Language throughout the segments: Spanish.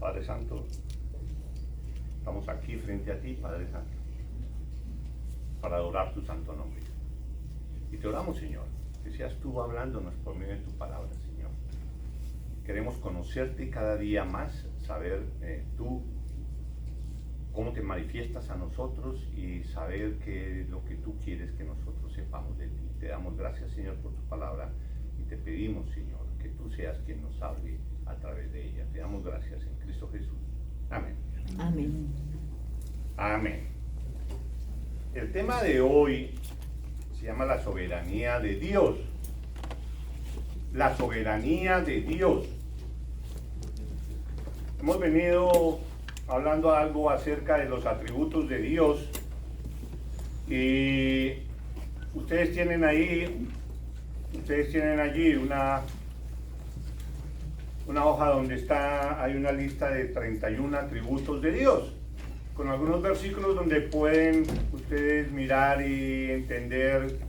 Padre Santo, estamos aquí frente a ti, Padre Santo, para adorar tu santo nombre. Y te oramos, Señor, que seas tú hablándonos por medio de tu palabra, Señor. Queremos conocerte cada día más, saber tú cómo te manifiestas a nosotros y saber qué es lo que tú quieres que nosotros sepamos de ti. Te damos gracias, Señor, por tu palabra y te pedimos, Señor, que tú seas quien nos hable a través de ella. Te damos gracias en Cristo Jesús. Amén. Amén. Amén. El tema de hoy se llama la soberanía de Dios. La soberanía de Dios. Hemos venido hablando algo acerca de los atributos de Dios y ustedes tienen allí una hoja donde hay una lista de 31 atributos de Dios, con algunos versículos donde pueden ustedes mirar y entender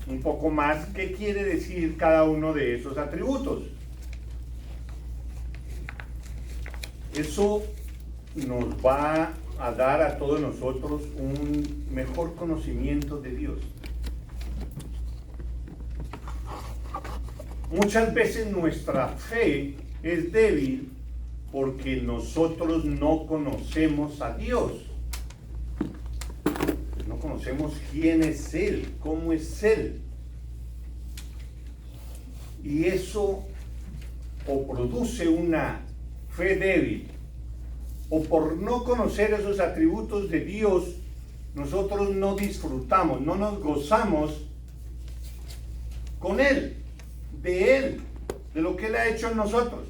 un poco más qué quiere decir cada uno de esos atributos. Eso nos va a dar a todos nosotros un mejor conocimiento de Dios. Muchas veces nuestra fe es débil porque nosotros no conocemos a Dios. No conocemos quién es Él, cómo es Él. Y eso o produce una fe débil, o por no conocer esos atributos de Dios, nosotros no disfrutamos, no nos gozamos con Él, de lo que Él ha hecho en nosotros.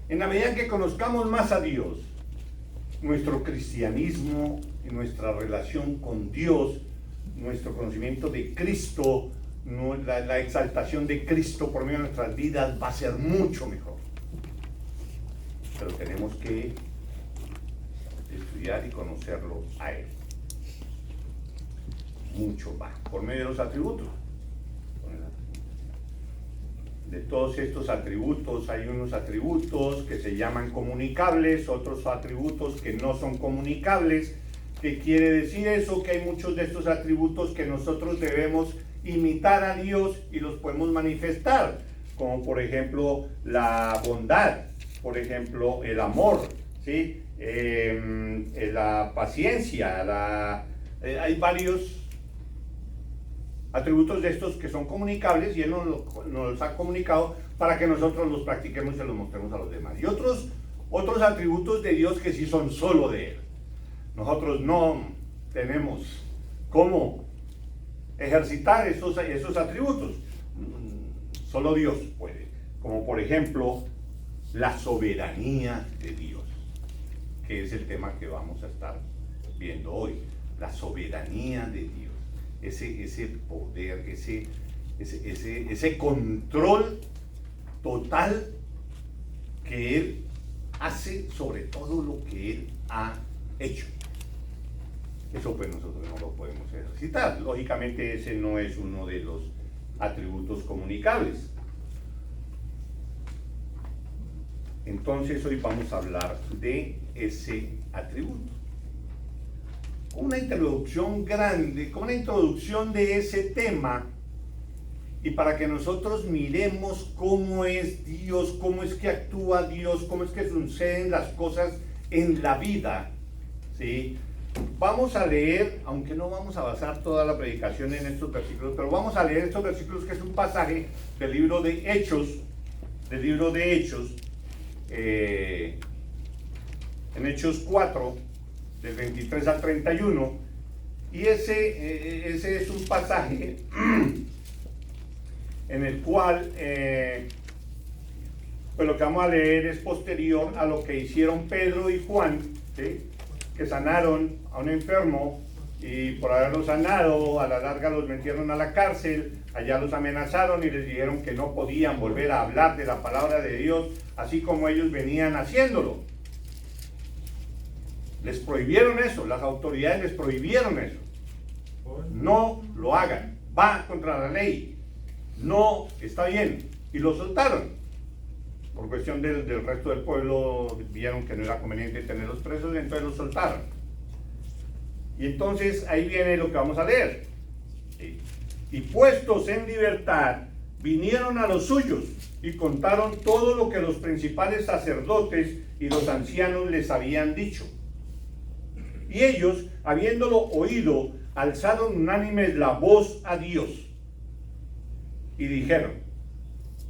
En la medida que conozcamos más a Dios, nuestro cristianismo y nuestra relación con Dios, nuestro conocimiento de Cristo, la exaltación de Cristo por medio de nuestras vidas va a ser mucho mejor. Pero tenemos que estudiar y conocerlo a Él mucho más, por medio de los atributos. De todos estos atributos hay unos atributos que se llaman comunicables, otros atributos que no son comunicables. ¿Qué quiere decir eso? Que hay muchos de estos atributos que nosotros debemos imitar a Dios y los podemos manifestar, como por ejemplo la bondad, por ejemplo el amor, ¿sí? La paciencia, hay varios atributos de estos que son comunicables y Él nos los ha comunicado para que nosotros los practiquemos y se los mostremos a los demás. Y otros atributos de Dios que sí son solo de Él. Nosotros no tenemos cómo ejercitar esos atributos. Solo Dios puede. Como por ejemplo, la soberanía de Dios, que es el tema que vamos a estar viendo hoy. La soberanía de Dios. Ese poder, ese control total que Él hace sobre todo lo que Él ha hecho. Eso pues nosotros no lo podemos ejercitar. Lógicamente ese no es uno de los atributos comunicables. Entonces hoy vamos a hablar de ese atributo. Una introducción grande, con una introducción de ese tema, y para que nosotros miremos cómo es Dios, cómo es que actúa Dios, cómo es que suceden las cosas en la vida, ¿sí? Vamos a leer, aunque no vamos a basar toda la predicación en estos versículos, pero vamos a leer estos versículos, que es un pasaje del libro de Hechos, en Hechos 4, del 23 al 31, y ese es un pasaje en el cual pues lo que vamos a leer es posterior a lo que hicieron Pedro y Juan, ¿sí? Que sanaron a un enfermo, y por haberlo sanado a la larga los metieron a la cárcel. Allá los amenazaron y les dijeron que no podían volver a hablar de la palabra de Dios así como ellos venían haciéndolo. Les prohibieron eso, las autoridades les prohibieron eso. No lo hagan, va contra la ley, no está bien. Y lo soltaron. Por cuestión del resto del pueblo vieron que no era conveniente tenerlos presos, entonces los soltaron. Y entonces ahí viene lo que vamos a leer. ¿Sí? Y puestos en libertad, vinieron a los suyos y contaron todo lo que los principales sacerdotes y los ancianos les habían dicho. Y ellos, habiéndolo oído, alzaron unánimes la voz a Dios y dijeron,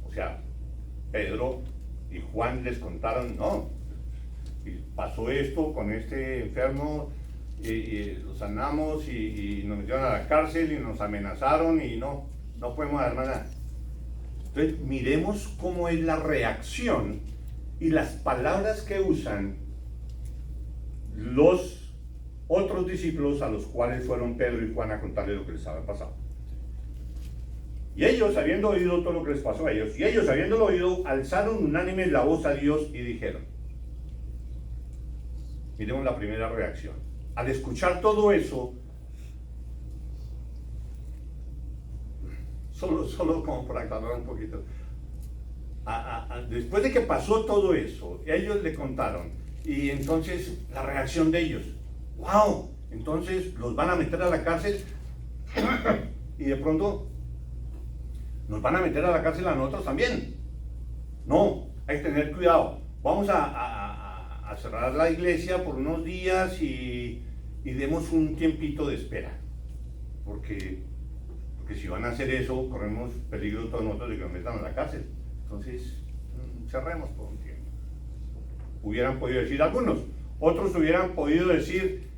o sea, Pedro y Juan les contaron, no, y pasó esto con este enfermo, y lo sanamos y nos metieron a la cárcel y nos amenazaron y no podemos dar más nada. Entonces miremos cómo es la reacción y las palabras que usan los otros discípulos a los cuales fueron Pedro y Juan a contarles lo que les había pasado. Y ellos, habiendo oído todo lo que les pasó a ellos, y ellos, habiéndolo oído, alzaron unánimes la voz a Dios y dijeron. Miremos la primera reacción. Al escuchar todo eso, solo como para aclarar un poquito, después de que pasó todo eso, ellos le contaron, y entonces la reacción de ellos, wow, entonces los van a meter a la cárcel, y de pronto nos van a meter a la cárcel a nosotros también. No, hay que tener cuidado. Vamos a cerrar la iglesia por unos días y demos un tiempito de espera. Porque si van a hacer eso, corremos peligro todos nosotros de que nos metan a la cárcel. Entonces, cerremos por un tiempo. Hubieran podido decir algunos. Otros hubieran podido decir,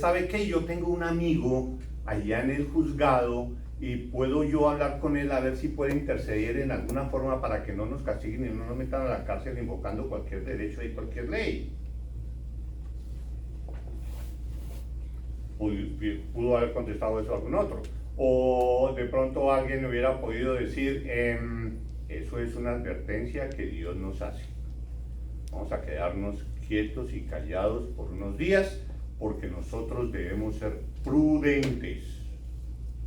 ¿sabe qué? Yo tengo un amigo allá en el juzgado y puedo yo hablar con él a ver si puede interceder en alguna forma para que no nos castiguen y no nos metan a la cárcel invocando cualquier derecho y cualquier ley. Pudo haber contestado eso a algún otro. O de pronto alguien hubiera podido decir, eso es una advertencia que Dios nos hace. Vamos a quedarnos quietos y callados por unos días porque nosotros debemos ser prudentes.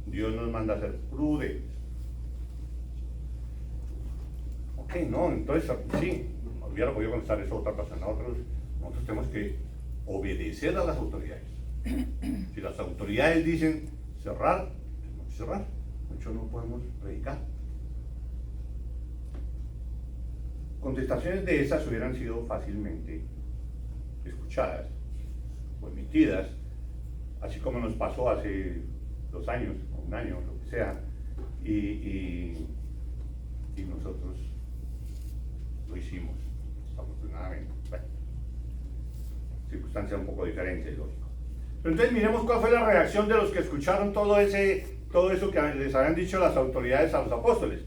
Dios nos manda a ser prudentes. Ok, no, entonces sí, hubiera podido contestar eso a otra persona. Nosotros tenemos que obedecer a las autoridades. Si las autoridades dicen cerrar, tenemos que cerrar. Mucho no podemos predicar. Contestaciones de esas hubieran sido fácilmente escuchadas o emitidas, así como nos pasó hace 2 años, o 1 año, lo que sea, y nosotros lo hicimos, afortunadamente. Bueno, circunstancia un poco diferente, lógico. Pero entonces miremos cuál fue la reacción de los que escucharon todo eso que les habían dicho las autoridades a los apóstoles.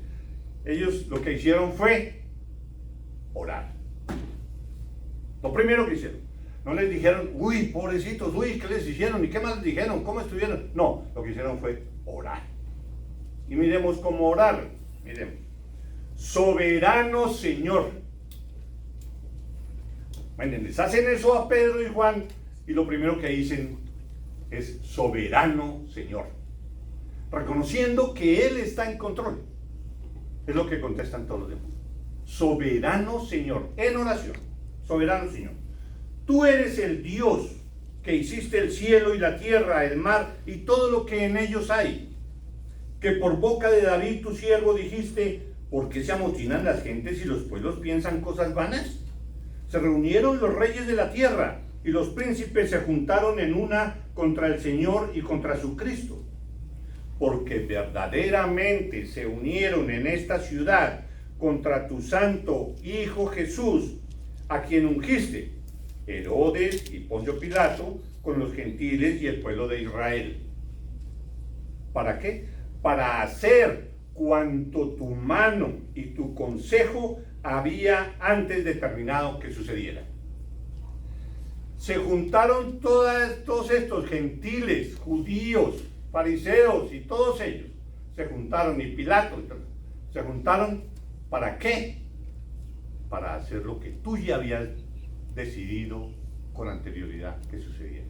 Ellos lo que hicieron fue orar. Lo primero que hicieron. No les dijeron, uy, pobrecitos, uy, ¿qué les hicieron? ¿Y qué más les dijeron? ¿Cómo estuvieron? No, lo que hicieron fue orar. Y miremos cómo orar. Miremos. Soberano Señor. Les hacen eso a Pedro y Juan y lo primero que dicen es soberano Señor. Reconociendo que Él está en control. Es lo que contestan todos los demás. Soberano Señor. En oración. Soberano Señor. Tú eres el Dios que hiciste el cielo y la tierra, el mar y todo lo que en ellos hay. Que por boca de David tu siervo dijiste, ¿por qué se amotinan las gentes y los pueblos piensan cosas vanas? Se reunieron los reyes de la tierra y los príncipes se juntaron en una contra el Señor y contra su Cristo. Porque verdaderamente se unieron en esta ciudad contra tu santo Hijo Jesús, a quien ungiste, Herodes y Poncio Pilato, con los gentiles y el pueblo de Israel. ¿Para qué? Para hacer cuanto tu mano y tu consejo había antes determinado que sucediera. Se juntaron todos estos gentiles, judíos, fariseos y todos ellos. Se juntaron, y Pilato, se juntaron, ¿para qué? Para hacer lo que tú ya habías decidido con anterioridad que sucediera.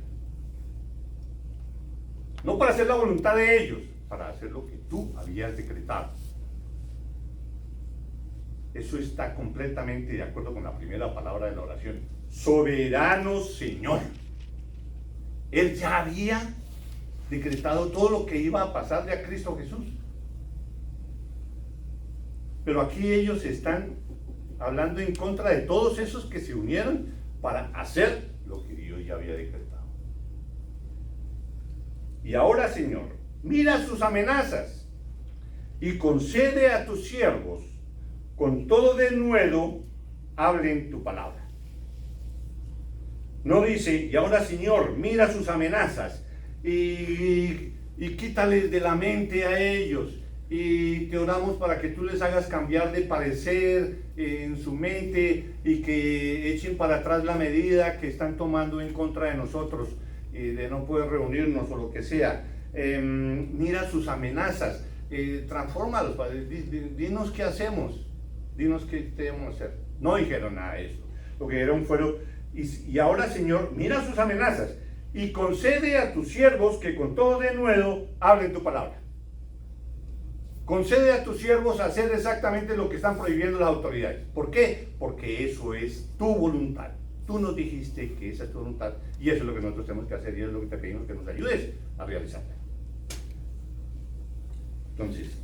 No para hacer la voluntad de ellos, para hacer lo que tú habías decretado. Eso está completamente de acuerdo con la primera palabra de la oración. Soberano Señor. Él ya había decretado todo lo que iba a pasarle a Cristo Jesús. Pero aquí ellos están hablando en contra de todos esos que se unieron para hacer lo que Dios ya había decretado. Y ahora, Señor, mira sus amenazas y concede a tus siervos con todo denuedo hablen tu palabra. No dice, y ahora, Señor, mira sus amenazas y quítales de la mente a ellos. Y te oramos para que tú les hagas cambiar de parecer en su mente y que echen para atrás la medida que están tomando en contra de nosotros, de no poder reunirnos o lo que sea. Mira sus amenazas, transfórmalos, Padre. Dinos qué hacemos, dinos qué debemos hacer. No dijeron nada de eso. Lo que dijeron fueron, y ahora, Señor, mira sus amenazas y concede a tus siervos que con todo denuedo hablen tu palabra. Concede a tus siervos hacer exactamente lo que están prohibiendo las autoridades. ¿Por qué? Porque eso es tu voluntad. Tú nos dijiste que esa es tu voluntad y eso es lo que nosotros tenemos que hacer y es lo que te pedimos que nos ayudes a realizarla. Entonces,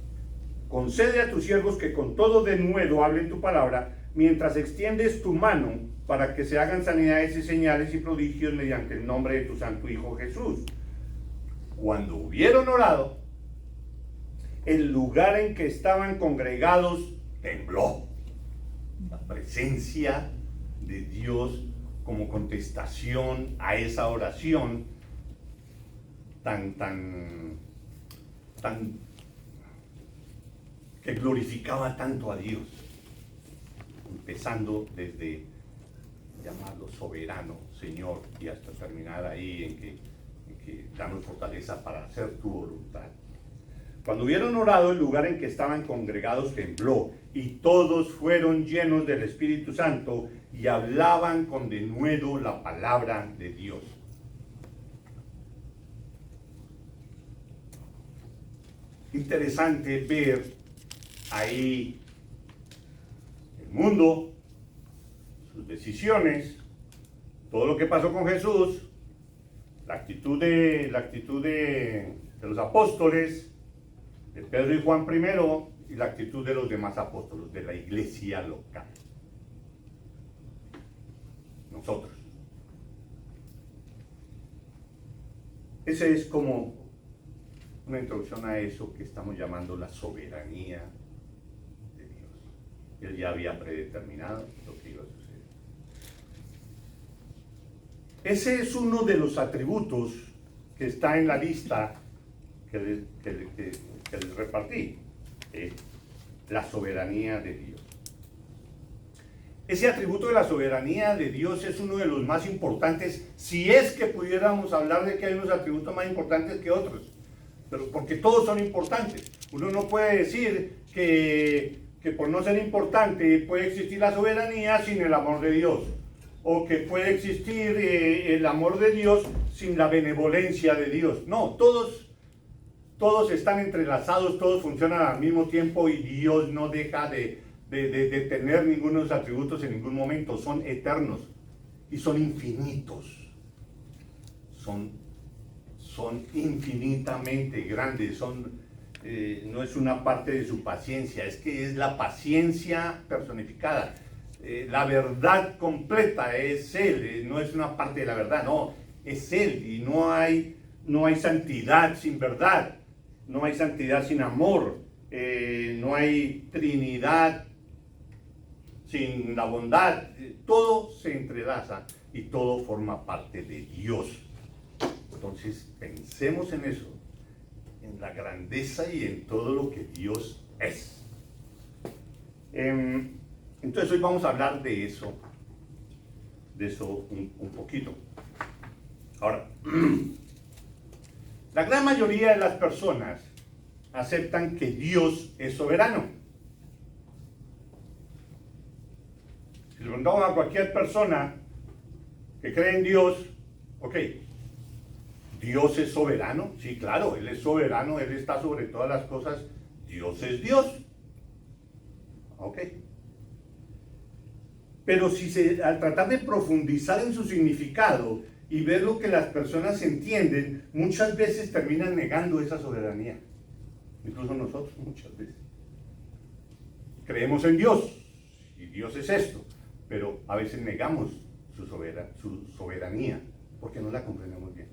concede a tus siervos que con todo denuedo hablen tu palabra mientras extiendes tu mano para que se hagan sanidades y señales y prodigios mediante el nombre de tu santo Hijo Jesús. Cuando hubieron orado, el lugar en que estaban congregados tembló. La presencia de Dios como contestación a esa oración tan que glorificaba tanto a Dios, empezando desde llamarlo soberano, Señor, y hasta terminar ahí en que danos fortaleza para hacer tu voluntad. Cuando hubieron orado, el lugar en que estaban congregados tembló, y todos fueron llenos del Espíritu Santo y hablaban con denuedo la palabra de Dios. Interesante ver ahí el mundo, sus decisiones, todo lo que pasó con Jesús, la actitud de los apóstoles, de Pedro y Juan primero, y la actitud de los demás apóstoles, de la iglesia local. Nosotros. Ese es como una introducción a eso que estamos llamando la soberanía de Dios. Él ya había predeterminado lo que iba a suceder. Ese es uno de los atributos que está en la lista que les repartí, la soberanía de Dios. Ese atributo de la soberanía de Dios es uno de los más importantes, si es que pudiéramos hablar de que hay unos atributos más importantes que otros, pero porque todos son importantes. Uno no puede decir que por no ser importante puede existir la soberanía sin el amor de Dios, o que puede existir el amor de Dios sin la benevolencia de Dios. No, todos están entrelazados, todos funcionan al mismo tiempo y Dios no deja de tener ninguno de los atributos en ningún momento. Son eternos y son infinitos. Son infinitamente grandes. No es una parte de su paciencia, es que es la paciencia personificada. La verdad completa es Él, no es una parte de la verdad, no, es Él. Y no hay santidad sin verdad. No hay santidad sin amor, no hay Trinidad sin la bondad. Todo se entrelaza y todo forma parte de Dios. Entonces pensemos en eso, en la grandeza y en todo lo que Dios es. Entonces hoy vamos a hablar de eso un poquito. Ahora, la gran mayoría de las personas aceptan que Dios es soberano. Si le preguntamos a cualquier persona que cree en Dios, ok, ¿Dios es soberano? Sí, claro, Él es soberano, Él está sobre todas las cosas, Dios es Dios. Ok, Pero al tratar de profundizar en su significado y ver lo que las personas entienden, muchas veces terminan negando esa soberanía. Incluso nosotros muchas veces. Creemos en Dios, y Dios es esto, pero a veces negamos su soberanía, porque no la comprendemos bien.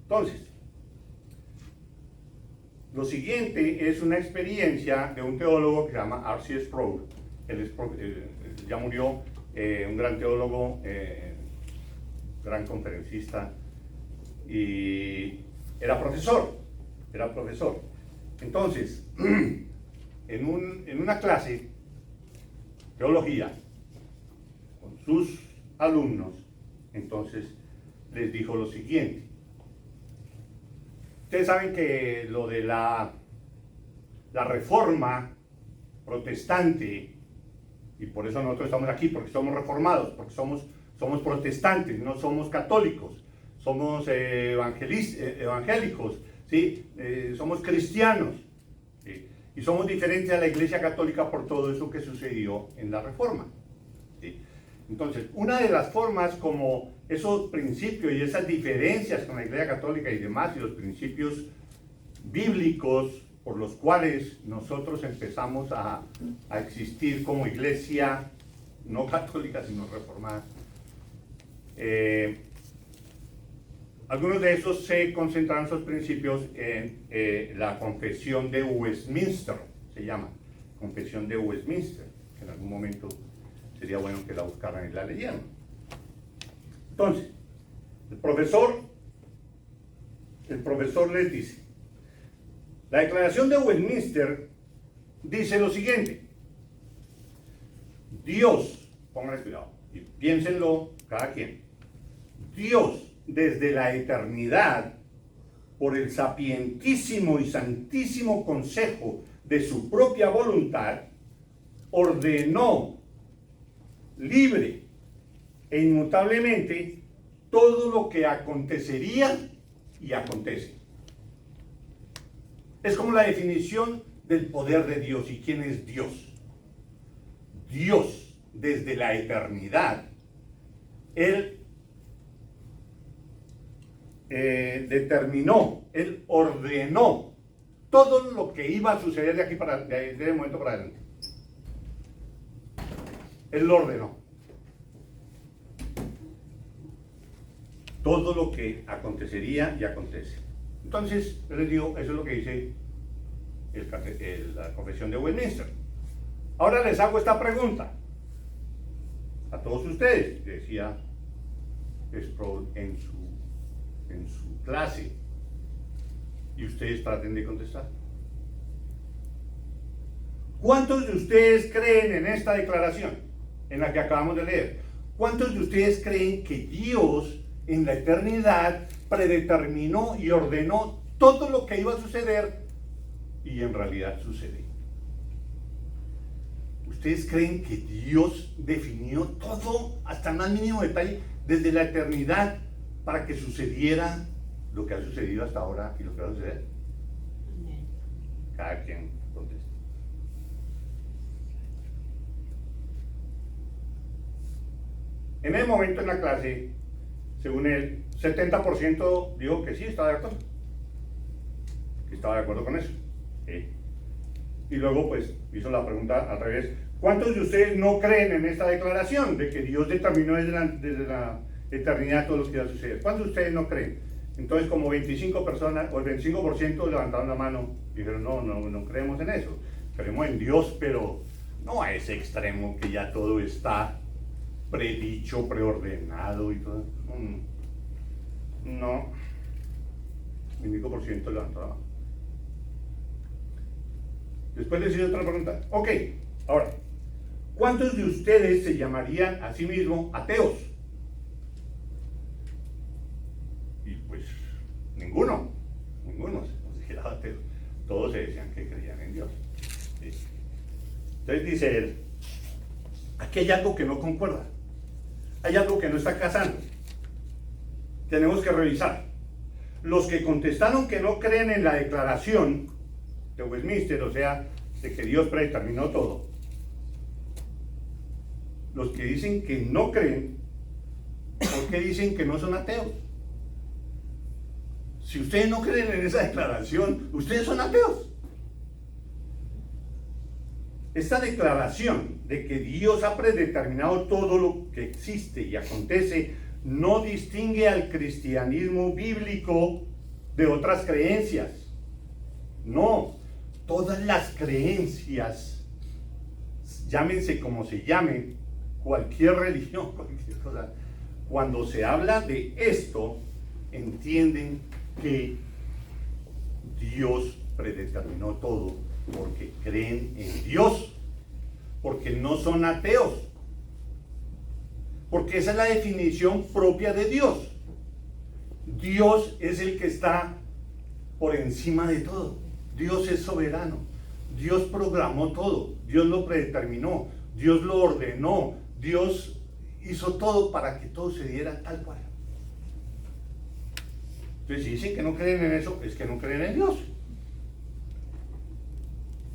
Entonces, lo siguiente es una experiencia de un teólogo que se llama R.C. Sproul. Él ya murió, un gran teólogo, gran conferencista, y era profesor. Entonces, en una clase, teología, con sus alumnos, entonces les dijo lo siguiente. Ustedes saben que lo de la reforma protestante, y por eso nosotros estamos aquí, porque somos reformados, porque somos protestantes, no somos católicos, somos evangélicos, ¿sí? Somos cristianos, ¿sí? Y somos diferentes a la Iglesia Católica por todo eso que sucedió en la reforma, ¿sí? Entonces, una de las formas como esos principios y esas diferencias con la Iglesia Católica y demás, y los principios bíblicos por los cuales nosotros empezamos a existir como iglesia, no católica, sino reformada, algunos de esos se concentraron sus principios en la Confesión de Westminster, se llama Confesión de Westminster, que en algún momento sería bueno que la buscaran y la leyeran. Entonces, el profesor les dice, la Declaración de Westminster dice lo siguiente: Dios, pónganle cuidado y piénsenlo cada quien, Dios desde la eternidad, por el sapientísimo y santísimo consejo de su propia voluntad, ordenó libre e inmutablemente todo lo que acontecería y acontece. Es como la definición del poder de Dios. ¿Y quién es Dios? Dios, desde la eternidad, Él determinó, Él ordenó todo lo que iba a suceder de aquí de ese momento para adelante. Él lo ordenó. Todo lo que acontecería y acontece. Entonces, yo les digo, eso es lo que dice la Confesión de Westminster. Ahora les hago esta pregunta a todos ustedes, decía Sproul en su clase, y ustedes traten de contestar. ¿Cuántos de ustedes creen en esta declaración, en la que acabamos de leer? ¿Cuántos de ustedes creen que Dios en la eternidad predeterminó y ordenó todo lo que iba a suceder y en realidad sucedió? ¿Ustedes creen que Dios definió todo hasta el más mínimo detalle desde la eternidad para que sucediera lo que ha sucedido hasta ahora y lo que va a suceder? Cada quien contesta. En el momento en la clase, según él, 70% dijo que sí, estaba de acuerdo. Que estaba de acuerdo con eso. ¿Sí? Y luego, pues, hizo la pregunta al revés. ¿Cuántos de ustedes no creen en esta declaración de que Dios determinó desde la eternidad todo lo que iba a suceder? ¿Cuántos de ustedes no creen? Entonces, como 25 personas, o el 25% levantaron la mano y dijeron, no creemos en eso. Creemos en Dios, pero no a ese extremo que ya todo está predicho, preordenado y todo. No. 25% levantó la mano. Después les hice otra pregunta. Ok, ahora, ¿cuántos de ustedes se llamarían a sí mismos ateos? Y pues, ninguno se consideraba ateo. Todos se decían que creían en Dios. ¿Sí? Entonces dice él, aquí hay algo que no concuerda. Hay algo que no está casando. Tenemos que revisar. Los que contestaron que no creen en la declaración de Westminster, o sea, de que Dios predeterminó todo, los que dicen que no creen, ¿por qué dicen que no son ateos? Si ustedes no creen en esa declaración, ustedes son ateos. Esta declaración de que Dios ha predeterminado todo lo que existe y acontece no distingue al cristianismo bíblico de otras creencias. No, todas las creencias, llámense como se llamen, cualquier religión, cualquier cosa, cuando se habla de esto, entienden que Dios predeterminó todo porque creen en Dios, porque no son ateos, porque esa es la definición propia de Dios. Dios es el que está por encima de todo. Dios es soberano. Dios programó todo. Dios lo predeterminó. Dios lo ordenó. Dios hizo todo para que todo se diera tal cual. Entonces, si dicen que no creen en eso, es que no creen en Dios.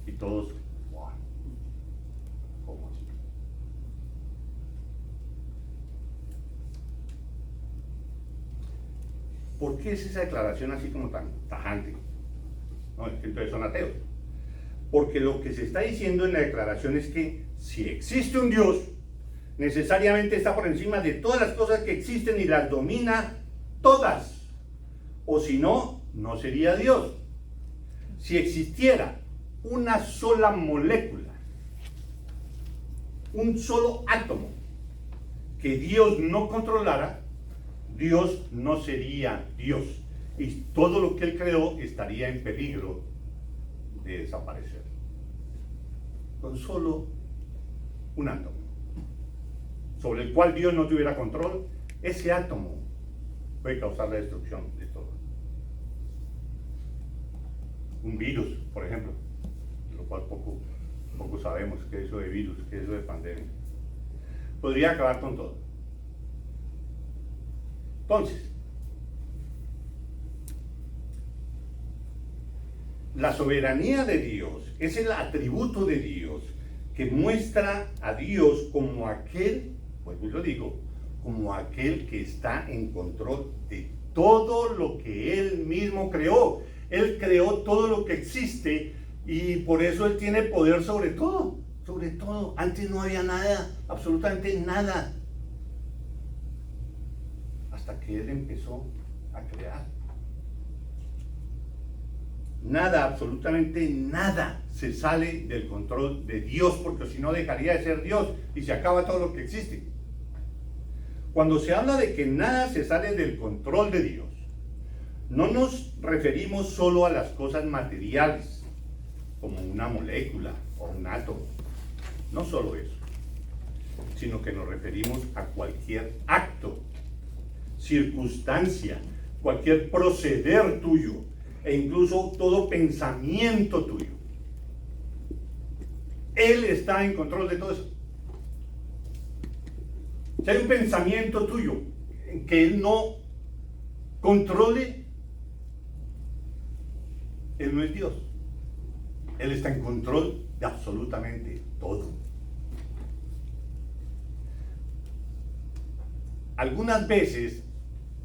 Y todos, wow, ¿cómo así? ¿Por qué es esa declaración así como tan tajante? No, es que entonces son ateos. Porque lo que se está diciendo en la declaración es que si existe un Dios, necesariamente está por encima de todas las cosas que existen y las domina todas. O si no, no sería Dios. Si existiera una sola molécula, un solo átomo que Dios no controlara, Dios no sería Dios. Y todo lo que Él creó estaría en peligro de desaparecer. Con solo un átomo, sobre el cual Dios no tuviera control, ese átomo puede causar la destrucción de todo. Un virus, por ejemplo, de lo cual poco sabemos qué es eso de virus, qué es eso de pandemia, podría acabar con todo. Entonces, la soberanía de Dios es el atributo de Dios que muestra a Dios como aquel, pues lo digo, como aquel que está en control de todo lo que Él mismo creó. Él creó todo lo que existe y por eso Él tiene poder sobre todo, sobre todo. Antes no había nada, absolutamente nada, hasta que Él empezó a crear. Nada, absolutamente nada se sale del control de Dios, porque si no dejaría de ser Dios y se acaba todo lo que existe. Cuando se habla de que nada se sale del control de Dios, no nos referimos solo a las cosas materiales, como una molécula o un átomo, no solo eso, sino que nos referimos a cualquier acto, circunstancia, cualquier proceder tuyo, e incluso todo pensamiento tuyo. Él está en control de todo eso. Si hay un pensamiento tuyo en que Él no controle, Él no es Dios. Él está en control de absolutamente todo. Algunas veces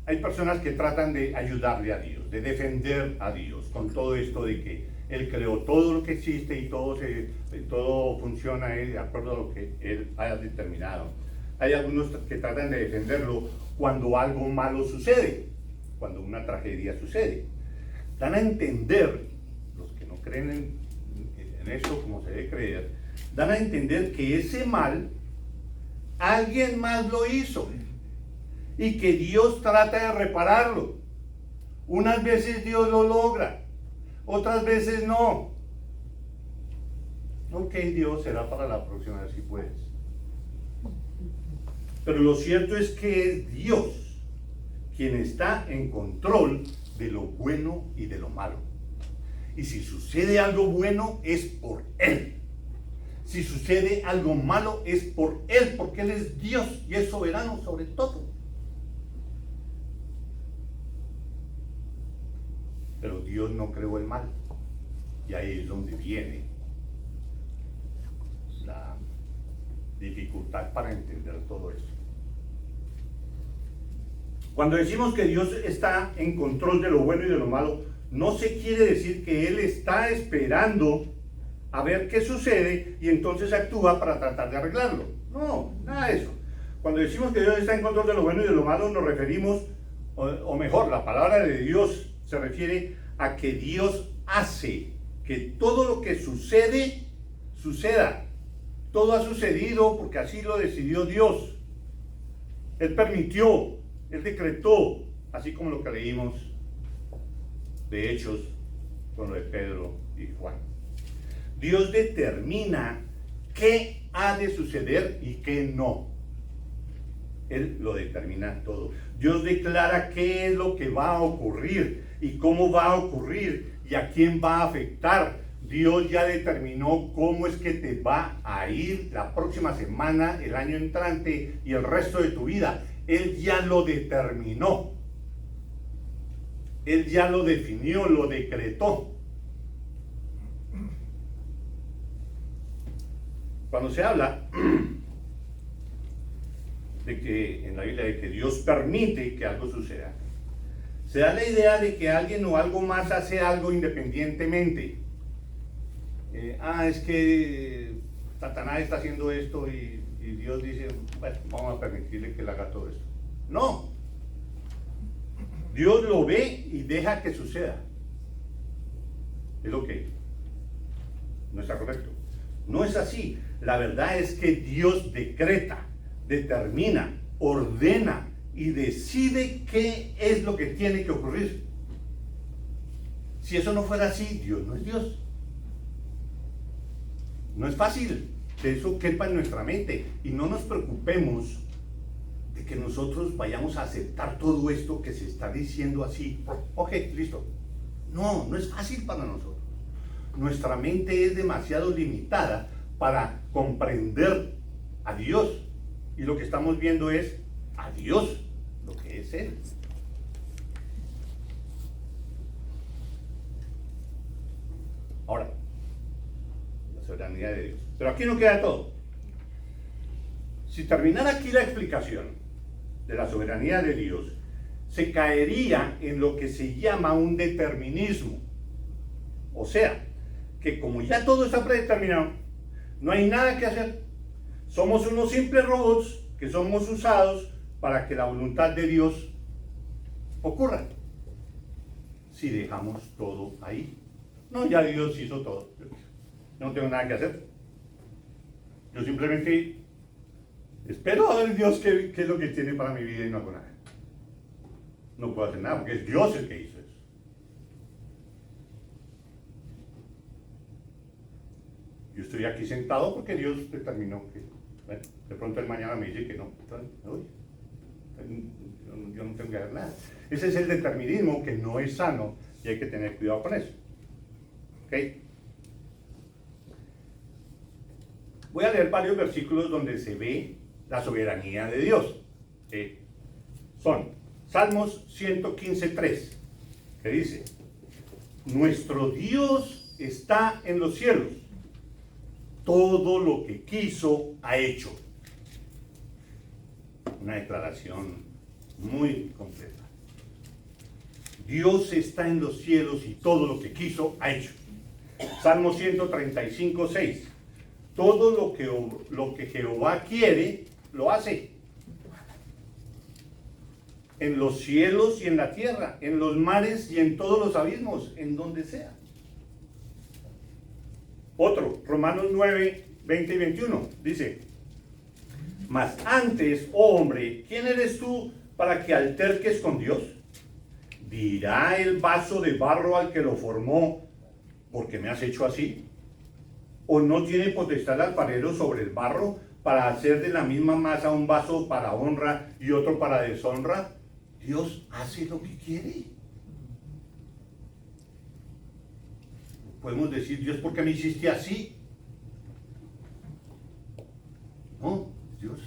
hay personas que tratan de ayudarle a Dios, de defender a Dios con todo esto de que Él creó todo lo que existe y todo funciona de acuerdo a lo que Él haya determinado. Hay algunos que tratan de defenderlo cuando algo malo sucede, cuando una tragedia sucede. Dan a entender, los que no creen en eso como se debe creer, dan a entender que ese mal alguien más lo hizo y que Dios trata de repararlo. Unas veces Dios lo logra, otras veces no. Ok, Dios, será para la próxima vez si puedes. Pero lo cierto es que es Dios quien está en control de lo bueno y de lo malo. Y si sucede algo bueno es por Él. Si sucede algo malo es por Él, porque Él es Dios y es soberano sobre todo. Pero Dios no creó el mal. Y ahí es donde viene dificultad para entender todo eso. Cuando decimos que Dios está en control de lo bueno y de lo malo, no se quiere decir que Él está esperando a ver qué sucede y entonces actúa para tratar de arreglarlo. No, nada de eso. Cuando decimos que Dios está en control de lo bueno y de lo malo, nos referimos, o mejor, la palabra de Dios se refiere a que Dios hace que todo lo que sucede, suceda. Todo ha sucedido porque así lo decidió Dios. Él permitió, Él decretó, así como lo que leímos de Hechos con lo de Pedro y Juan. Dios determina qué ha de suceder y qué no. Él lo determina todo. Dios declara qué es lo que va a ocurrir y cómo va a ocurrir y a quién va a afectar. Dios ya determinó cómo es que te va a ir la próxima semana, el año entrante y el resto de tu vida. Él ya lo determinó. Él ya lo definió, lo decretó. Cuando se habla de que en la Biblia de que Dios permite que algo suceda, se da la idea de que alguien o algo más hace algo independientemente. Es que Satanás está haciendo esto y Dios dice, bueno, vamos a permitirle que él haga todo esto. No. Dios lo ve y deja que suceda. Es lo que no está correcto. No es así. La verdad es que Dios decreta, determina, ordena y decide qué es lo que tiene que ocurrir. Si eso no fuera así, Dios no es Dios. No es fácil que eso quepa en nuestra mente y no nos preocupemos de que nosotros vayamos a aceptar todo esto que se está diciendo así. Ok, listo. No, no es fácil para nosotros. Nuestra mente es demasiado limitada para comprender a Dios. Y lo que estamos viendo es a Dios, lo que es Él. Ahora, la soberanía de Dios. Pero aquí no queda todo. Si terminara aquí la explicación de la soberanía de Dios, se caería en lo que se llama un determinismo. O sea, que como ya todo está predeterminado, no hay nada que hacer. Somos unos simples robots que somos usados para que la voluntad de Dios ocurra. Si dejamos todo ahí. No, ya Dios hizo todo. Yo no tengo nada que hacer. Yo simplemente espero a ver Dios qué es lo que tiene para mi vida y no hago nada. No puedo hacer nada porque es Dios el que hizo eso. Yo estoy aquí sentado porque Dios determinó que, bueno, de pronto el mañana me dice que no, yo no tengo que hacer nada. Ese es el determinismo que no es sano y hay que tener cuidado con eso. ¿Ok? Voy a leer varios versículos donde se ve la soberanía de Dios. Son Salmos 115:3, que dice: nuestro Dios está en los cielos. Todo lo que quiso ha hecho. Una declaración muy completa. Dios está en los cielos y todo lo que quiso ha hecho. Salmo 135:6. Todo lo que Jehová quiere, lo hace. En los cielos y en la tierra, en los mares y en todos los abismos, en donde sea. Otro, Romanos 9, 20 y 21, dice: mas antes, oh hombre, ¿quién eres tú para que alterques con Dios? ¿Dirá el vaso de barro al que lo formó, ¿por qué me has hecho así? ¿O no tiene potestad el alfarero sobre el barro para hacer de la misma masa un vaso para honra y otro para deshonra? Dios hace lo que quiere. Podemos decir: Dios, ¿por qué me hiciste así? No, Dios.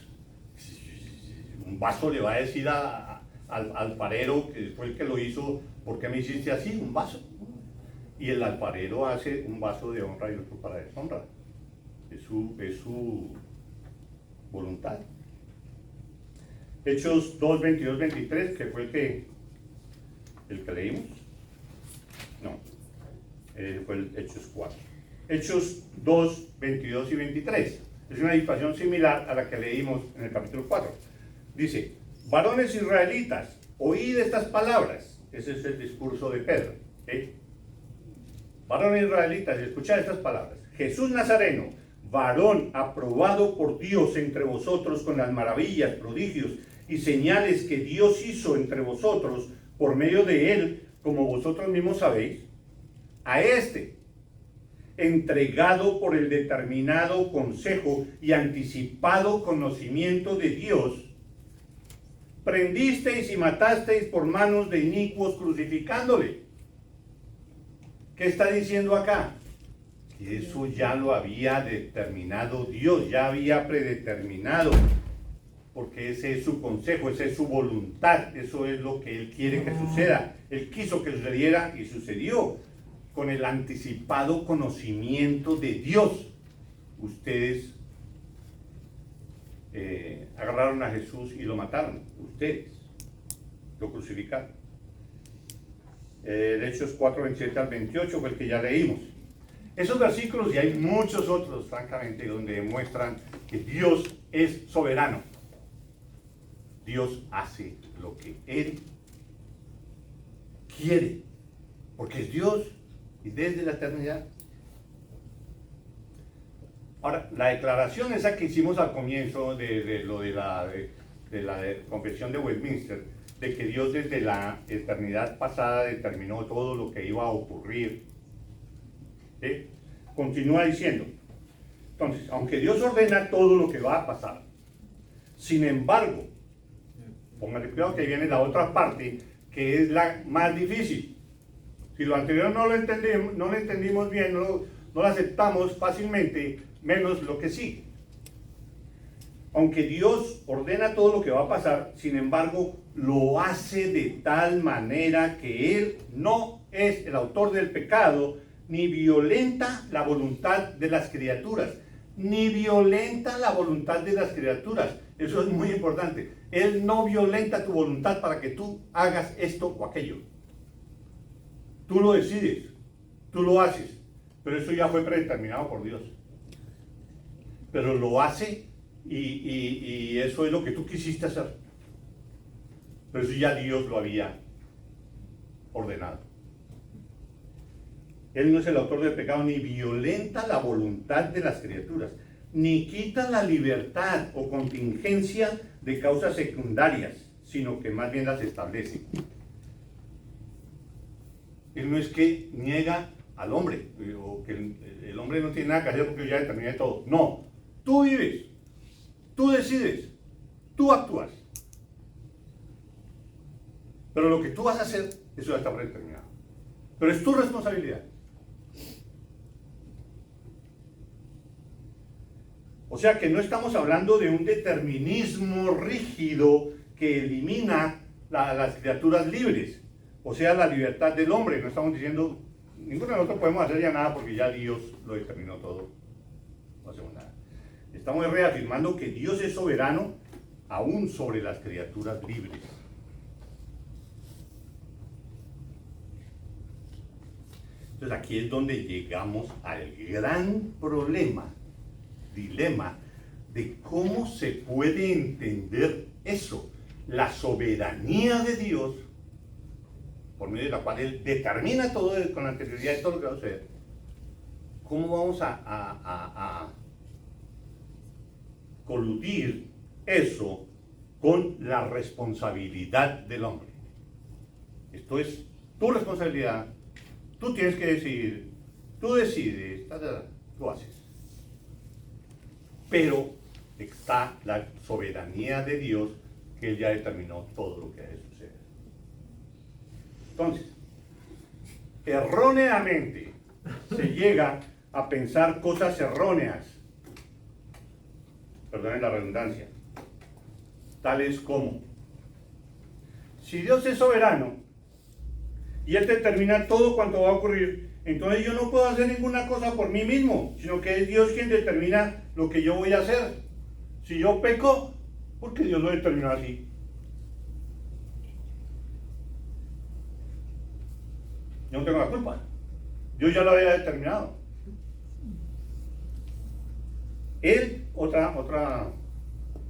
Un vaso le va a decir al alfarero, que fue el que lo hizo: ¿por qué me hiciste así? Un vaso. Y el alfarero hace un vaso de honra y otro para deshonra. Es su voluntad. Hechos 2, 22, 23, que fue el que leímos. No, fue el Hechos 4. Hechos 2, 22 y 23. Es una disposición similar a la que leímos en el capítulo 4. Dice, varones israelitas, oíd estas palabras. Ese es el discurso de Pedro. Varones israelitas, escuchad estas palabras. Jesús Nazareno, varón aprobado por Dios entre vosotros con las maravillas, prodigios y señales que Dios hizo entre vosotros por medio de él, como vosotros mismos sabéis, a este, entregado por el determinado consejo y anticipado conocimiento de Dios, prendisteis y matasteis por manos de inicuos crucificándole. ¿Qué está diciendo acá? Que eso ya lo había determinado Dios, ya había predeterminado, porque ese es su consejo, esa es su voluntad, eso es lo que Él quiere que suceda. Él quiso que sucediera y sucedió con el anticipado conocimiento de Dios. Ustedes agarraron a Jesús y lo mataron, ustedes lo crucificaron. Hechos 4, 27 al 28 fue el que ya leímos. Esos versículos, y hay muchos otros, francamente, donde demuestran que Dios es soberano. Dios hace lo que Él quiere, porque es Dios y desde la eternidad. Ahora, la declaración esa que hicimos al comienzo de la Confesión de Westminster, de que Dios desde la eternidad pasada determinó todo lo que iba a ocurrir, continúa diciendo, entonces, aunque Dios ordena todo lo que va a pasar, sin embargo, póngale cuidado que viene la otra parte, que es la más difícil. Si lo anterior no lo entendimos bien, no lo aceptamos fácilmente, menos lo que sigue. Aunque Dios ordena todo lo que va a pasar, sin embargo, lo hace de tal manera que Él no es el autor del pecado, ni violenta la voluntad de las criaturas. Ni violenta la voluntad de las criaturas. Eso es muy importante. Él no violenta tu voluntad para que tú hagas esto o aquello. Tú lo decides, tú lo haces, pero eso ya fue predeterminado por Dios. Pero lo hace y eso es lo que tú quisiste hacer. Pero eso ya Dios lo había ordenado. Él no es el autor del pecado, ni violenta la voluntad de las criaturas, ni quita la libertad o contingencia de causas secundarias, sino que más bien las establece. Él no es que niega al hombre, o que el hombre no tiene nada que hacer porque ya determiné todo. No, tú vives, tú decides, tú actúas. Pero lo que tú vas a hacer, eso ya está predeterminado. Pero es tu responsabilidad. O sea que no estamos hablando de un determinismo rígido que elimina las criaturas libres, o sea, la libertad del hombre. No estamos diciendo, ninguno de nosotros podemos hacer ya nada porque ya Dios lo determinó todo. No hacemos nada. Estamos reafirmando que Dios es soberano aún sobre las criaturas libres. Entonces aquí es donde llegamos al gran dilema de cómo se puede entender eso, la soberanía de Dios, por medio de la cual Él determina todo con anterioridad de todo lo que va a suceder. ¿Cómo vamos a coludir eso con la responsabilidad del hombre? Esto es tu responsabilidad, tú tienes que decidir, tú decides, tú haces. Pero está la soberanía de Dios, que Él ya determinó todo lo que debe suceder. Entonces, erróneamente se llega a pensar cosas erróneas, perdonen la redundancia, tales como, si Dios es soberano y Él determina todo cuanto va a ocurrir, entonces yo no puedo hacer ninguna cosa por mí mismo, sino que es Dios quien determina lo que yo voy a hacer. Si yo peco, porque Dios lo determinó así. Yo no tengo la culpa. Dios ya lo había determinado. Él, otra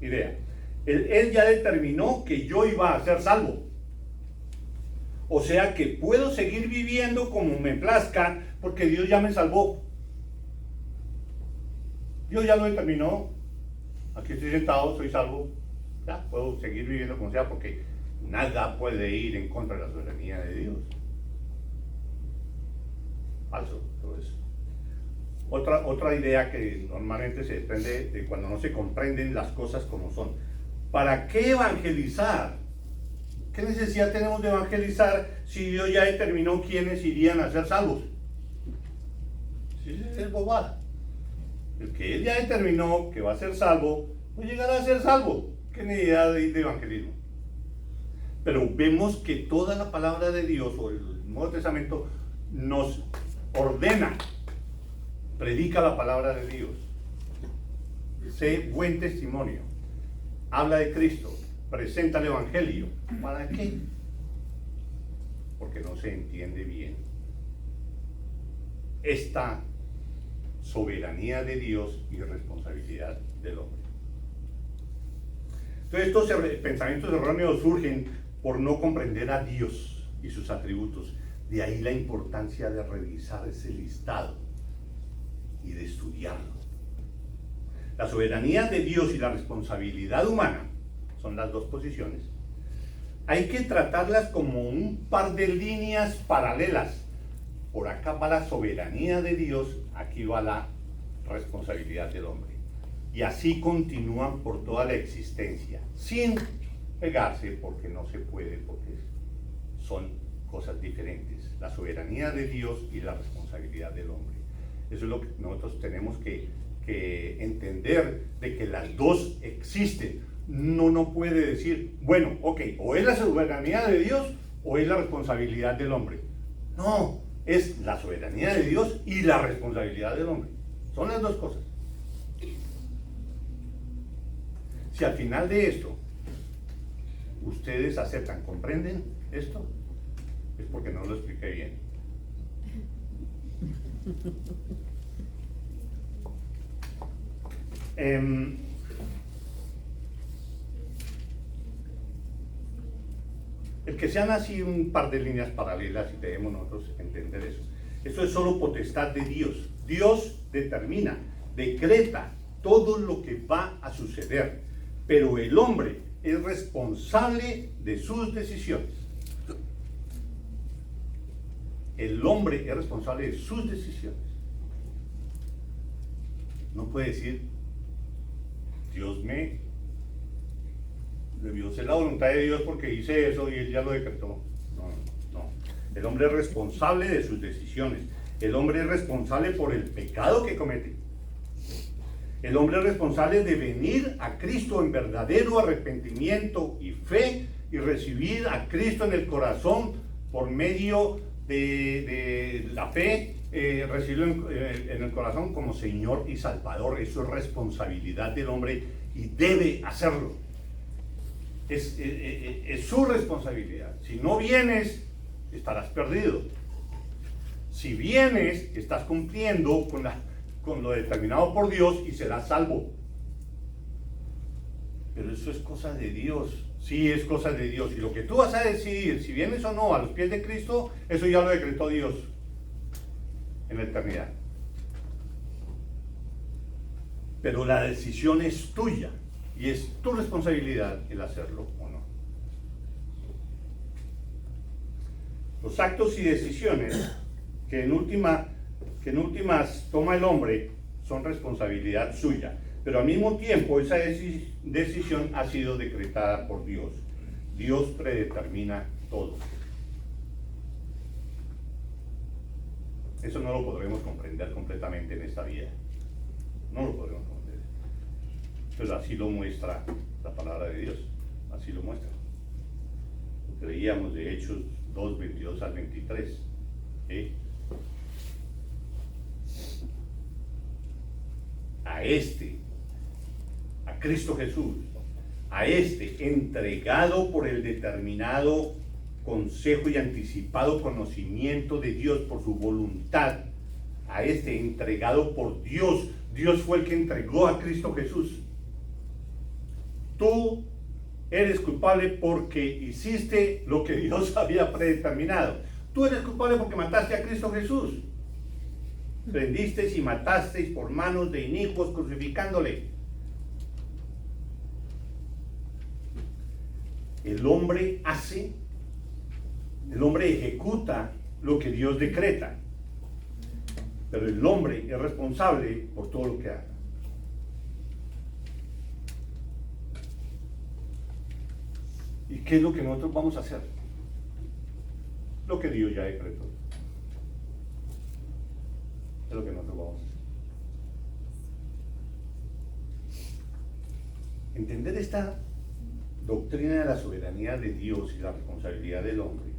idea. Él ya determinó que yo iba a ser salvo. O sea que puedo seguir viviendo como me plazca porque Dios ya me salvó. Dios ya lo determinó. Aquí estoy sentado, soy salvo. Ya puedo seguir viviendo como sea porque nada puede ir en contra de la soberanía de Dios. Falso todo eso. Otra idea que normalmente se desprende de cuando no se comprenden las cosas como son. ¿Para qué evangelizar? ¿Qué necesidad tenemos de evangelizar si Dios ya determinó quiénes irían a ser salvos? Sí, es bobada. El que Él ya determinó que va a ser salvo, pues llegará a ser salvo. ¿Qué necesidad de evangelismo? Pero vemos que toda la palabra de Dios o el Nuevo Testamento nos ordena: predica la palabra de Dios, sé buen testimonio, habla de Cristo, presenta el Evangelio. ¿Para qué? Porque no se entiende bien esta soberanía de Dios y responsabilidad del hombre. Entonces estos pensamientos erróneos surgen por no comprender a Dios y sus atributos. De ahí la importancia de revisar ese listado y de estudiarlo. La soberanía de Dios y la responsabilidad humana son las dos posiciones. Hay que tratarlas como un par de líneas paralelas. Por acá va la soberanía de Dios, aquí va la responsabilidad del hombre. Y así continúan por toda la existencia, sin pegarse, porque no se puede, porque son cosas diferentes. La soberanía de Dios y la responsabilidad del hombre. Eso es lo que nosotros tenemos que entender, de que las dos existen. No puede decir, bueno, ok, o es la soberanía de Dios o es la responsabilidad del hombre. No, es la soberanía de Dios y la responsabilidad del hombre. Son las dos cosas. Si al final de esto ustedes aceptan, comprenden esto, es porque no lo expliqué bien. El que sean así un par de líneas paralelas y debemos nosotros entender eso. Esto es solo potestad de Dios. Dios determina, decreta todo lo que va a suceder, pero el hombre es responsable de sus decisiones. El hombre es responsable de sus decisiones. No puede decir, Dios debió ser la voluntad de Dios porque hice eso y Él ya lo decretó. No. El hombre es responsable de sus decisiones. El hombre es responsable por el pecado que comete. El hombre es responsable de venir a Cristo en verdadero arrepentimiento y fe y recibir a Cristo en el corazón por medio de la fe, recibirlo en el corazón como Señor y Salvador. Eso es responsabilidad del hombre y debe hacerlo. Es su responsabilidad. Si no vienes, estarás perdido. Si vienes, estás cumpliendo con lo determinado por Dios y serás salvo. Pero eso es cosa de Dios. Sí, es cosa de Dios. Y lo que tú vas a decidir, si vienes o no a los pies de Cristo, eso ya lo decretó Dios en la eternidad. Pero la decisión es tuya y es tu responsabilidad el hacerlo o no. Los actos y decisiones que en últimas toma el hombre son responsabilidad suya, pero al mismo tiempo esa decisión ha sido decretada por Dios. Dios predetermina todo. Eso no lo podremos comprender completamente en esta vida. No lo podremos comprender. Pero así lo muestra la palabra de Dios. Así lo muestra. Lo que leíamos de Hechos 2, 22 al 23. A Cristo Jesús, a este entregado por el determinado consejo y anticipado conocimiento de Dios por su voluntad, a este entregado por Dios. Dios fue el que entregó a Cristo Jesús. Tú eres culpable porque hiciste lo que Dios había predeterminado. Tú eres culpable porque mataste a Cristo Jesús. Prendisteis y matasteis por manos de inicuos crucificándole. El hombre ejecuta lo que Dios decreta, pero el hombre es responsable por todo lo que haga. ¿Y qué es lo que nosotros vamos a hacer? Lo que Dios ya decretó. Es lo que nosotros vamos a hacer. Entender esta doctrina de la soberanía de Dios y la responsabilidad del hombre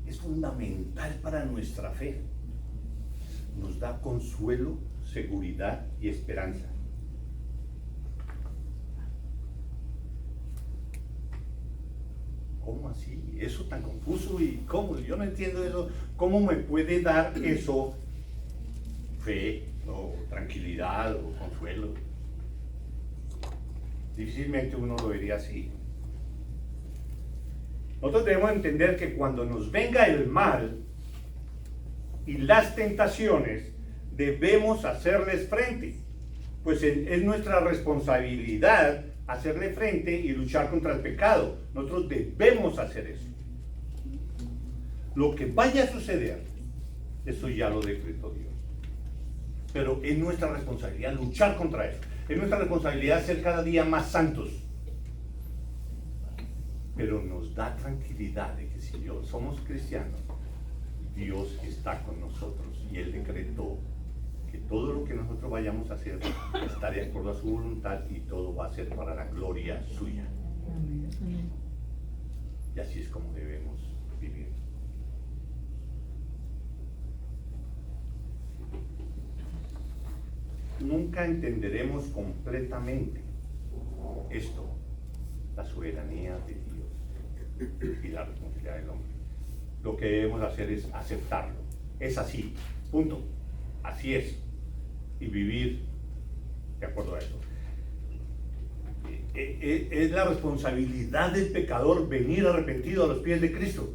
es fundamental para nuestra fe. Nos da consuelo, seguridad y esperanza. ¿Cómo así? Eso tan confuso y cómo, yo no entiendo eso. ¿Cómo me puede dar eso fe o tranquilidad o consuelo? Difícilmente uno lo vería así. Nosotros debemos entender que cuando nos venga el mal y las tentaciones, debemos hacerles frente, pues es nuestra responsabilidad hacerle frente y luchar contra el pecado. Nosotros debemos hacer eso. Lo que vaya a suceder, eso ya lo decretó Dios. Pero es nuestra responsabilidad luchar contra eso. Es nuestra responsabilidad ser cada día más santos. Pero nos da tranquilidad de que si somos cristianos, Dios está con nosotros y Él decretó que todo lo que nosotros vayamos a hacer está de acuerdo a su voluntad y todo va a ser para la gloria suya. Y así es como debemos vivir. Nunca entenderemos completamente esto, la soberanía de Dios y la responsabilidad del hombre. Lo que debemos hacer es aceptarlo. Es así, punto. Así es. Y vivir de acuerdo a eso. Es la responsabilidad del pecador venir arrepentido a los pies de Cristo.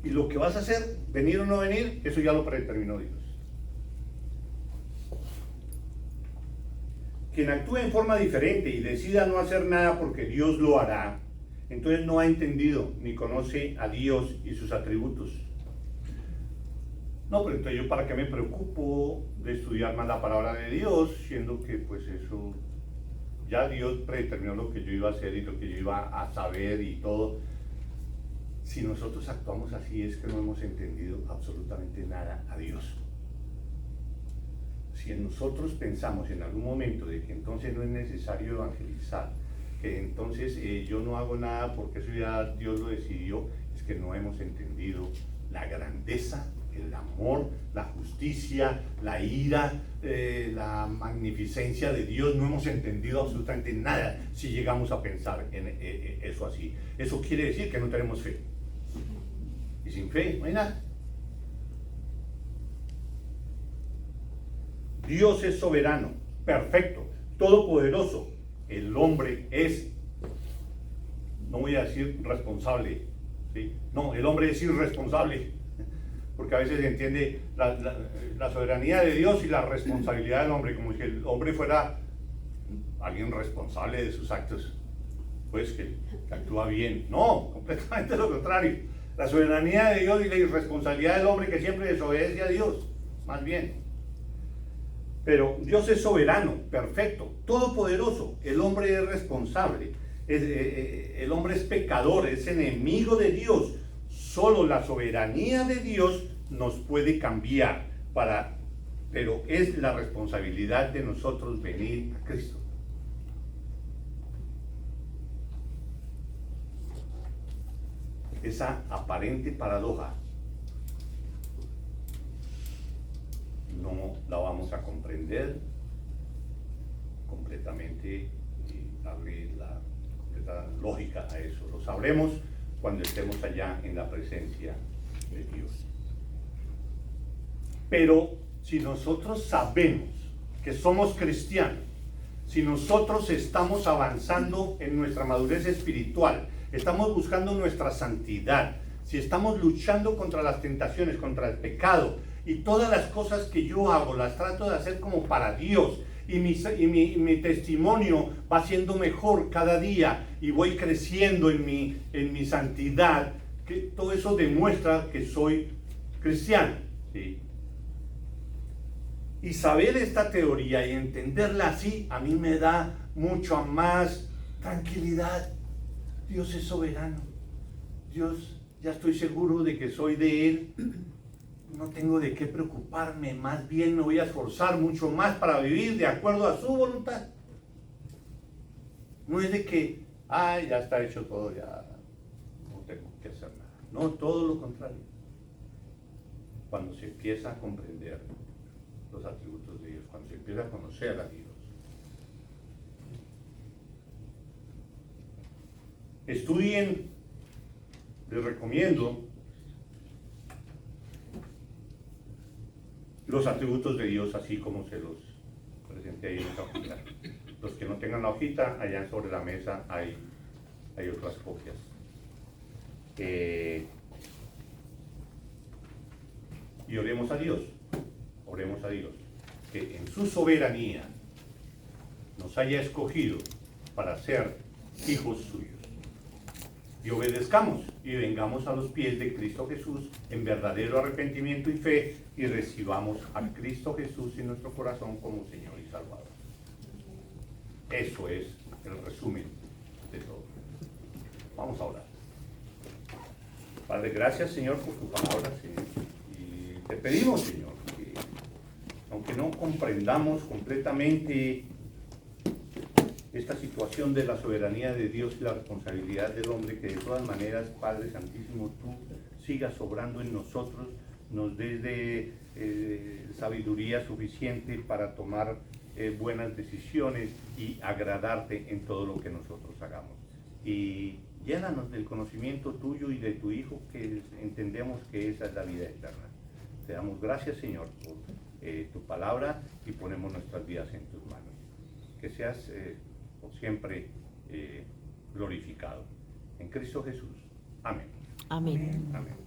Y lo que vas a hacer, venir o no venir, eso ya lo predeterminó Dios. Quien actúe en forma diferente y decida no hacer nada porque Dios lo hará, entonces no ha entendido ni conoce a Dios y sus atributos. No, pero entonces yo para qué me preocupo de estudiar más la palabra de Dios, siendo que pues eso, ya Dios predeterminó lo que yo iba a hacer y lo que yo iba a saber y todo. Si nosotros actuamos así es que no hemos entendido absolutamente nada a Dios. Si nosotros pensamos en algún momento de que entonces no es necesario evangelizar, que entonces yo no hago nada porque eso ya Dios lo decidió, es que no hemos entendido la grandeza, el amor, la justicia, la ira, la magnificencia de Dios. No hemos entendido absolutamente nada si llegamos a pensar en eso así. Eso quiere decir que no tenemos fe. Y sin fe no hay nada. Dios es soberano, perfecto, todopoderoso. El hombre es, no voy a decir responsable, ¿sí? No, el hombre es irresponsable, porque a veces se entiende la soberanía de Dios y la responsabilidad del hombre, como si el hombre fuera alguien responsable de sus actos, pues que actúa bien. No, completamente lo contrario. La soberanía de Dios y la irresponsabilidad del hombre que siempre desobedece a Dios, más bien. Pero Dios es soberano, perfecto, todopoderoso. El hombre es responsable, el hombre es pecador, es enemigo de Dios. Solo la soberanía de Dios nos puede cambiar, pero es la responsabilidad de nosotros venir a Cristo. Esa aparente paradoja no la vamos a comprender completamente y darle la completa lógica a eso. Lo sabremos cuando estemos allá en la presencia de Dios. Pero si nosotros sabemos que somos cristianos, si nosotros estamos avanzando en nuestra madurez espiritual, estamos buscando nuestra santidad, si estamos luchando contra las tentaciones, contra el pecado, y todas las cosas que yo hago las trato de hacer como para Dios, y mi testimonio va siendo mejor cada día, y voy creciendo en mi santidad, que todo eso demuestra que soy cristiano, ¿sí? Y saber esta teoría y entenderla así, a mí me da mucho más tranquilidad. Dios es soberano. Dios, ya estoy seguro de que soy de Él. No tengo de qué preocuparme. Más bien me voy a esforzar mucho más para vivir de acuerdo a su voluntad. No es de que, ya está hecho todo, ya no tengo que hacer nada. No, todo lo contrario. Cuando se empieza a comprender los atributos de Dios, cuando se empieza a conocer a Dios. Estudien, les recomiendo, los atributos de Dios así como se los presenté ahí en esta hojita. Los que no tengan la hojita, allá sobre la mesa hay otras copias. Y oremos a Dios, que en su soberanía nos haya escogido para ser hijos suyos. Y obedezcamos y vengamos a los pies de Cristo Jesús en verdadero arrepentimiento y fe y recibamos a Cristo Jesús en nuestro corazón como Señor y Salvador. Eso es el resumen de todo. Vamos a orar. Padre, gracias, Señor, por tu palabra, Señor. Y te pedimos, Señor, que aunque no comprendamos completamente esta situación de la soberanía de Dios y la responsabilidad del hombre, que de todas maneras, Padre Santísimo, tú sigas obrando en nosotros, nos des de sabiduría suficiente para tomar buenas decisiones y agradarte en todo lo que nosotros hagamos. Y llénanos del conocimiento tuyo y de tu Hijo, que entendemos que esa es la vida eterna. Te damos gracias, Señor, por tu palabra y ponemos nuestras vidas en tus manos. Que seas por siempre glorificado. En Cristo Jesús. Amén. Amén. Amén.